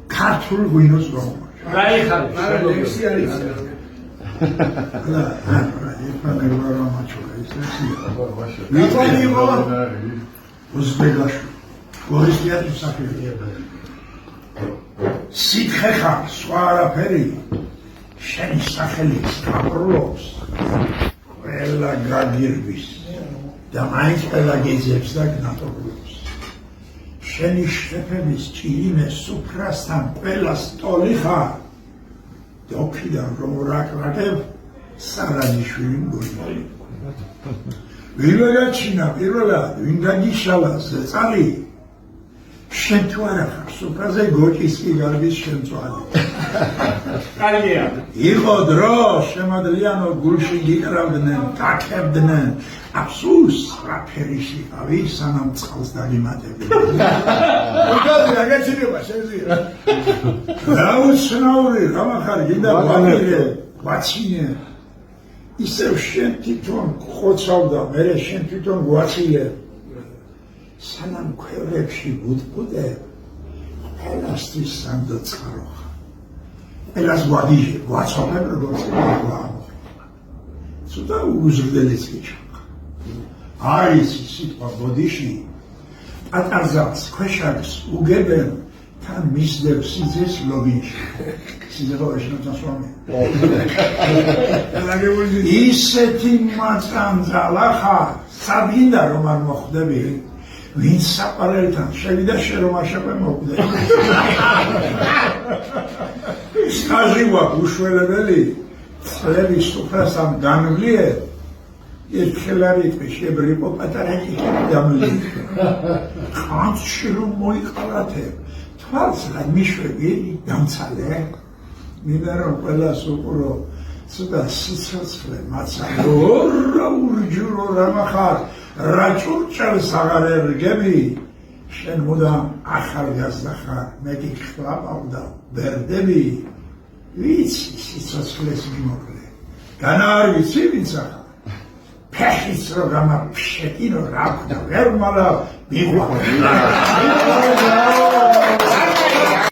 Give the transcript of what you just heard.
ქართულ ღვინოს რომ სითხე ხარ, სხვა არაფერი, შენი სახელი სწავლობს, ყველა გაგირბის და მაინც ყველა გეძებს და გნატობრობს. შენი შეფების ჭირიმე სუფრასთან ყველა სტოლი ხარ, დოქიდან რომ რაკრაკებ, სარანიშვილი მგონი. ვინ ვაგაჩინა პირველად, ვინ გაგიშალა ზეწარი, შენ თუ არა ხარ სუფრაზე გოჭის კი გარბის შემწვარი. კარგია. იყო დრო, შემადლიანო გულში გიკრავდნენ, დაქებდნენ, აფსუს რა ფერიში ავი სანამ წყალს დაგიმატებდნენ. უკაზე აგაჩინება შეზია. დაუცნაური რა ხარ გინდა ვამირე, ვაცინე. ისევ შენ თვითონ ხოცავდა, მე შენ თვითონ გვაცილე. სანამ ქვევრებში ვუტყუდებ, ყველასთვის სანდო წყაროხა. ყველას გვაცობებ როგორც გვამო. ცოტა უზრდელიც კი ჩახა. არის სიტყვა ბოდიში, პატარზავს ქვეშაკს უგებენ, თან მისდევ სიძეს ლოგინში. სიძეღოვაში ნაცვამი. ისეთი მაწანძალა ხარ, საგინდა რომ არ მოხვდები. ვინ საყვარელთან შევიდა შენ რომ აშაპე მოკვდე. სტაჟი გვაქვს უშველებელი, წლების სუფრასთან განვლიე, ერთხელ არ იტყვი შებრიყო პატარა ჭიქი დამლი. ხანძში რომ მოიყალათებ, თვალს რა მიშვები დამცალე. მინდა რომ ყველას უყურო, ცოტა სიცოცხლე მაცალო, რა ურჯურო რა მახარ. რა ჭურჭელს აღარ ერგები, შენ მუდამ ახალგაზრდა ხარ, მე კი ხლაპავ და ბერდები, ვიცი სიცოცხლეს მიმოკლე, განა არ ვიცი ვინც ახარ, ფეხიც რო გამაფშეტინო რა ვქნა, ვერ მალა მიყვარ.